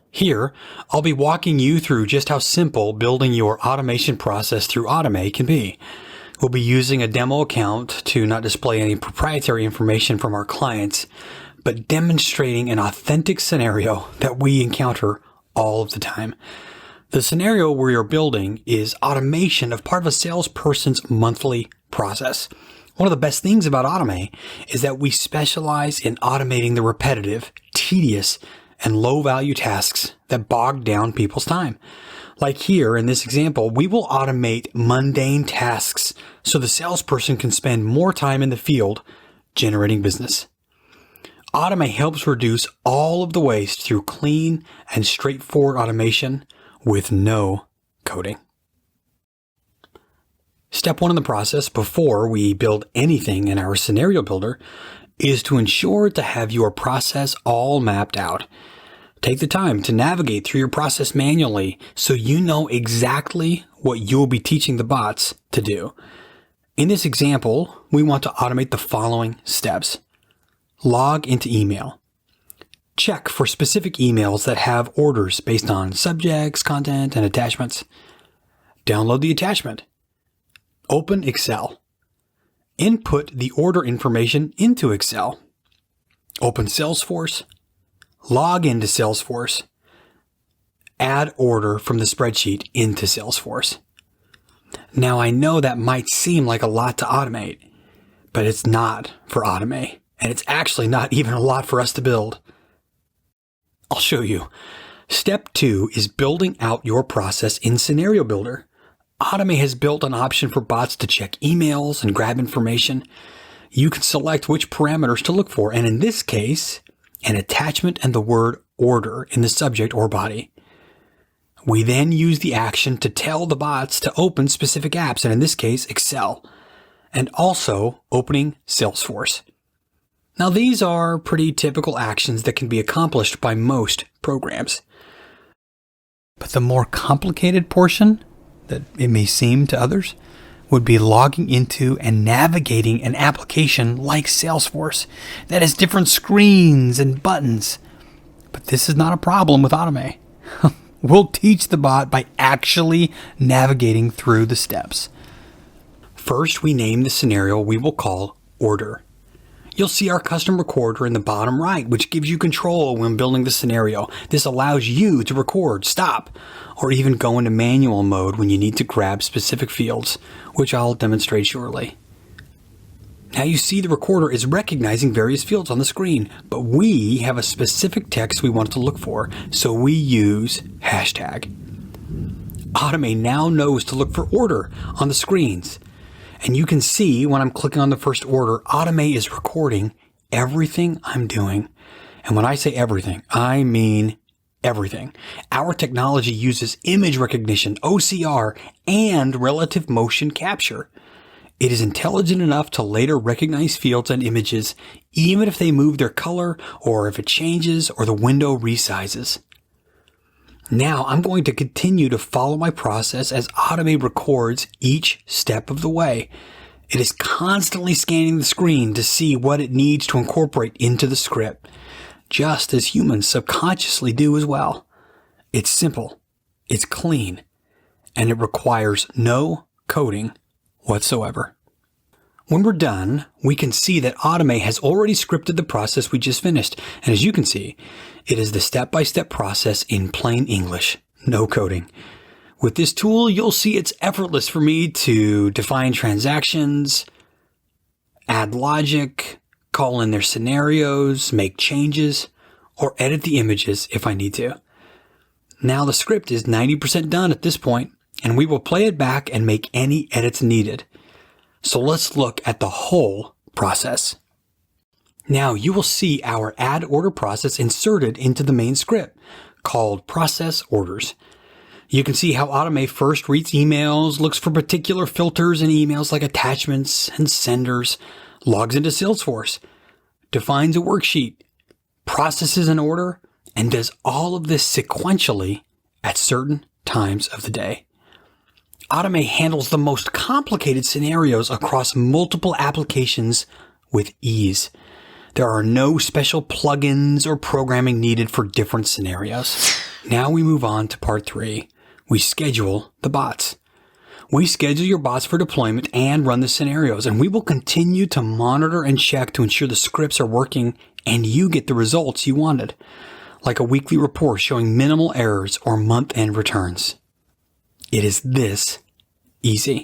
Here, I'll be walking you through just how simple building your automation process through Automai can be. We'll be using a demo account to not display any proprietary information from our clients, but demonstrating an authentic scenario that we encounter all of the time. The scenario we are building is automation of part of a salesperson's monthly process. One of the best things about Automai is that we specialize in automating the repetitive, tedious, and low-value tasks that bog down people's time. Like here in this example, we will automate mundane tasks so the salesperson can spend more time in the field generating business. Automai helps reduce all of the waste through clean and straightforward automation with no coding. Step one in the process before we build anything in our scenario builder is to ensure to have your process all mapped out. Take the time to navigate through your process manually so you know exactly what you'll be teaching the bots to do. In this example, we want to automate the following steps. Log into email. Check for specific emails that have orders based on subjects, content, and attachments. Download the attachment. Open Excel. Input the order information into Excel. Open Salesforce. Log into Salesforce. Add order from the spreadsheet into Salesforce. Now I know that might seem like a lot to automate, but it's not for Automai, and it's actually not even a lot for us to build. I'll show you. Step 2 is building out your process in ScenarioBuilder. Automai has built an option for bots to check emails and grab information. You can select which parameters to look for, and in this case, an attachment and the word order in the subject or body. We then use the action to tell the bots to open specific apps, and in this case, Excel, and also opening Salesforce. Now, these are pretty typical actions that can be accomplished by most programs. But the more complicated portion that it may seem to others would be logging into and navigating an application like Salesforce that has different screens and buttons. But this is not a problem with Automai. We'll teach the bot by actually navigating through the steps. First, we name the scenario we will call order. You'll see our custom recorder in the bottom right, which gives you control when building the scenario. This allows you to record, stop, or even go into manual mode when you need to grab specific fields, which I'll demonstrate shortly. Now you see the recorder is recognizing various fields on the screen, but we have a specific text we want to look for, so we use hashtag. Automai now knows to look for order on the screens. And you can see when I'm clicking on the first order, Automai is recording everything I'm doing. And when I say everything, I mean everything. Our technology uses image recognition, OCR, and relative motion capture. It is intelligent enough to later recognize fields and images, even if they move their color or if it changes or the window resizes. Now I'm going to continue to follow my process as Automai records each step of the way. It is constantly scanning the screen to see what it needs to incorporate into the script, just as humans subconsciously do as well. It's simple, it's clean, and it requires no coding whatsoever. When we're done, we can see that Automai has already scripted the process we just finished. And as you can see, it is the step-by-step process in plain English, no coding. With this tool, you'll see it's effortless for me to define transactions, add logic, call in their scenarios, make changes, or edit the images if I need to. Now the script is 90% done at this point, and we will play it back and make any edits needed. So let's look at the whole process. Now you will see our add order process inserted into the main script called process orders. You can see how Automai first reads emails, looks for particular filters in emails like attachments and senders, logs into Salesforce, defines a worksheet, processes an order, and does all of this sequentially at certain times of the day. Automai handles the most complicated scenarios across multiple applications with ease. There are no special plugins or programming needed for different scenarios. Now we move on to part 3. We schedule the bots. We schedule your bots for deployment and run the scenarios, and we will continue to monitor and check to ensure the scripts are working and you get the results you wanted, like a weekly report showing minimal errors or month-end returns. It is this easy.